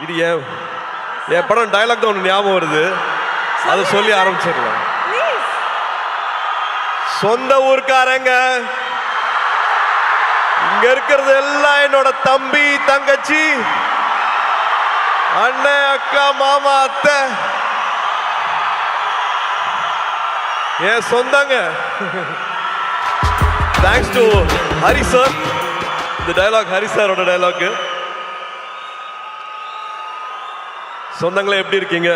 இது என் படம் டயலாக் தான் ஒன்று ஞாபகம் வருது, அதை சொல்லி ஆரம்பிச்சிடலாம். சொந்த ஊர்க்காரங்க இங்க இருக்கிறது எல்லாம் என்னோட தம்பி தங்கச்சி அண்ணன் அக்கா மாமா அத்தை என் சொந்தங்க. Thanks to Hari sir. இந்த டயலாக் ஹரி சாரோட டயலாக். சொந்தங்களே எப்படி இருக்கீங்க?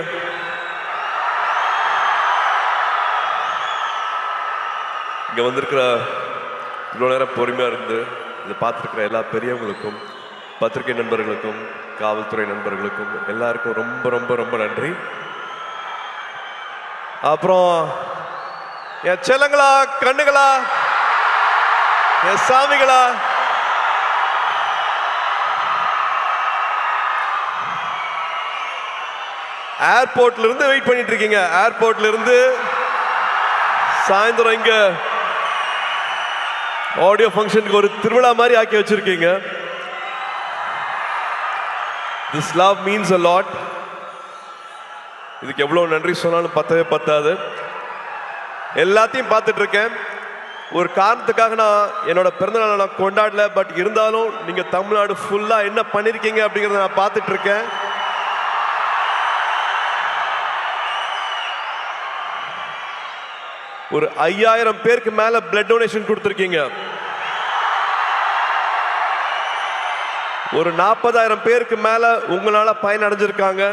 இங்க வந்திருக்கிற இவ்வளோ நேரம் பொறுமையா இருந்து இதை பார்த்துருக்கிற எல்லா பெரியவங்களுக்கும், பத்திரிகை நண்பர்களுக்கும், காவல்துறை நண்பர்களுக்கும் எல்லாருக்கும் ரொம்ப ரொம்ப ரொம்ப நன்றி. அப்புறம் என் செல்லங்களா, கண்ணுகளா, என் சாமிகளா, ஏர்போர்ட்ல இருந்து வெயிட் பண்ணிட்டு இருக்கீங்க. ஏர்போர்ட்ல இருந்து சாயந்தரம் இங்க ஆடியோ ஃபங்க்ஷனுக்கு ஒரு திருவிழா மாதிரி ஆக்கி வச்சிருக்கீங்க. This love means a lot. இதுக்கு எவ்வளவு நன்றி சொன்னாலும் பத்தவே பத்தாது. எல்லாத்தையும் பார்த்துட்டு இருக்கேன். ஒரு காரணத்துக்காக நான் என்னோட பிறந்தநாளை நான் கொண்டாடல, பட் இருந்தாலும் நீங்க தமிழ்நாடு ஃபுல்லா என்ன பண்ணிருக்கீங்க அப்படிங்கறத நான் பார்த்துட்டு இருக்கேன். ஒரு 5000 பேருக்கு மேல பிளட் டொனேஷன் கொடுத்திருக்கீங்க. ஒரு 40,000 பேருக்கு மேல உங்களால பயன் அடைஞ்சிருக்காங்க.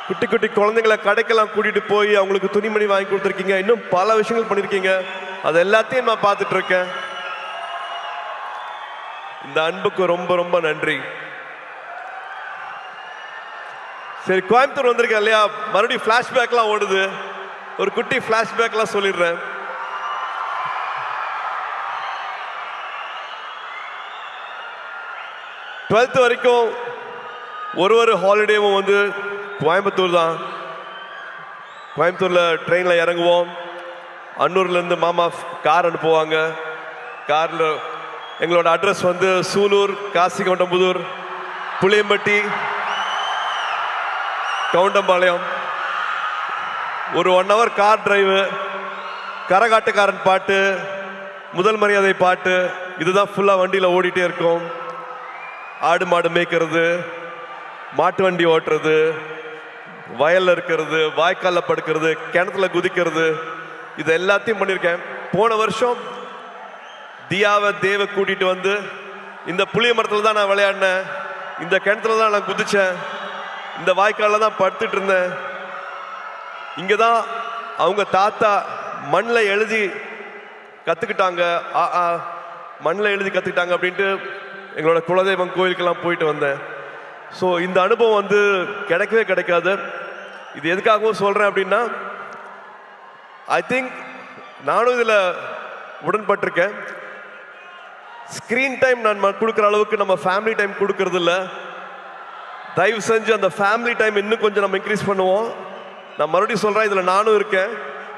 குட்டி குட்டி குழந்தைங்களை கடைக்கெல்லாம் கூட்டிட்டு போய் அவங்களுக்கு துணிமணி வாங்கி கொடுத்துருக்கீங்க. இன்னும் பல விஷயங்கள் பண்ணிருக்கீங்க. அது எல்லாத்தையும் நான் பார்த்துட்டு இருக்கேன். இந்த அன்புக்கு ரொம்ப ரொம்ப நன்றி. சரி, கோயம்புத்தூர் வந்திருக்கேன் இல்லையா, மறுபடியும் பிளாஷ்பேக்லாம் ஓடுது. ஒரு குட்டி பிளாஷ்பேக்லாம் சொல்லிடுறேன். டுவெல்த் வரைக்கும் ஒரு ஹாலிடேவும் வந்து கோயம்புத்தூர் தான். கோயம்புத்தூர்ல ட்ரெயின்ல இறங்குவோம். அன்னூர்ல இருந்து மாமா கார் அனுப்புவாங்க. கார்ல எங்களோட அட்ரஸ் வந்து சூலூர், காசிகவுண்டம்புதூர், புளியம்பட்டி, கவுண்டம்பாளையம். ஒரு 1 hour கார் டிரைவு, கரகாட்டுக்காரன் பாட்டு, முதல் மரியாதை பாட்டு, இதுதான் ஃபுல்லா வண்டியில ஓடிட்டே இருக்கும். ஆடு மாடு மேய்க்கிறது, மாட்டு வண்டி ஓட்டுறது, வயல்ல இருக்கிறது, வாய்க்கால்ல படுக்கிறது, கிணத்துல குதிக்கிறது, இது எல்லாத்தையும் பண்ணியிருக்கேன். போன வருஷம் தியாவை தேவை கூட்டிட்டு வந்து இந்த புளிய மரத்துல தான் நான் விளையாடினேன், இந்த கிணத்துல தான் நான் குதிச்சேன், இந்த வாய்க்கால்ல தான் படுத்துட்டு இருந்தேன். இங்கதான் அவங்க தாத்தா மண்ணில் எழுதி கத்துக்கிட்டாங்க, மண்ணில் எழுதி கத்துக்கிட்டாங்க அப்படின்ட்டு எங்களோட குலதெய்வம் கோயிலுக்கெல்லாம் போயிட்டு வந்தேன். ஸோ இந்த அனுபவம் வந்து கிடைக்கவே கிடைக்காது. இது எதுக்காகவும் சொல்றேன் அப்படின்னா, ஐ திங்க் நானும் இதில் உடன்பட்டிருக்கேன். ஸ்கிரீன் டைம் நான் கொடுக்குற அளவுக்கு நம்ம ஃபேமிலி டைம் கொடுக்கறது இல்லை. தயவு செஞ்சு அந்த ஃபேமிலி டைம் இன்னும் கொஞ்சம் நம்ம இன்க்ரீஸ் பண்ணுவோம். நான் மறுபடியும் சொல்றேன், இதில் நானும் இருக்கேன்.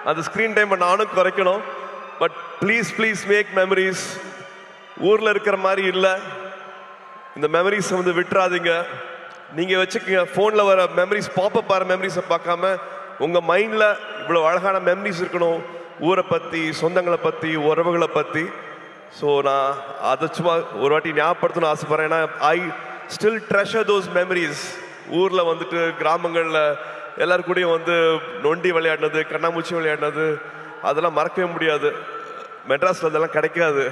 அந்த ஸ்கிரீன் டைமை நானும் குறைக்கணும். But please please make memories. ஊரில் இருக்கிற மாதிரி இல்லை, இந்த மெமரிஸ் வந்து விட்டுறாதீங்க. நீங்கள் வச்சுக்கோங்க. ஃபோனில் வர மெமரிஸ், பாப்பப் ஆகிற மெமரிஸை பார்க்காம உங்கள் மைண்டில் இவ்வளோ அழகான மெமரிஸ் இருக்கணும், ஊரை பற்றி, சொந்தங்களை பற்றி, உறவுகளை பற்றி. ஸோ நான் அதை சும்மா ஒரு வாட்டி ஞாபகப்படுத்தணும்னு ஆசைப்பட்றேன். ஏன்னா I still treasure those memories. ஊரில் வந்துட்டு கிராமங்களில் எல்லாரும் கூடயும் வந்து நொண்டி விளையாடினது, கண்ணாமூச்சி விளையாடினது, அதெல்லாம் மறக்கவே முடியாது. மெட்ராஸில் அதெல்லாம் கிடைக்காது.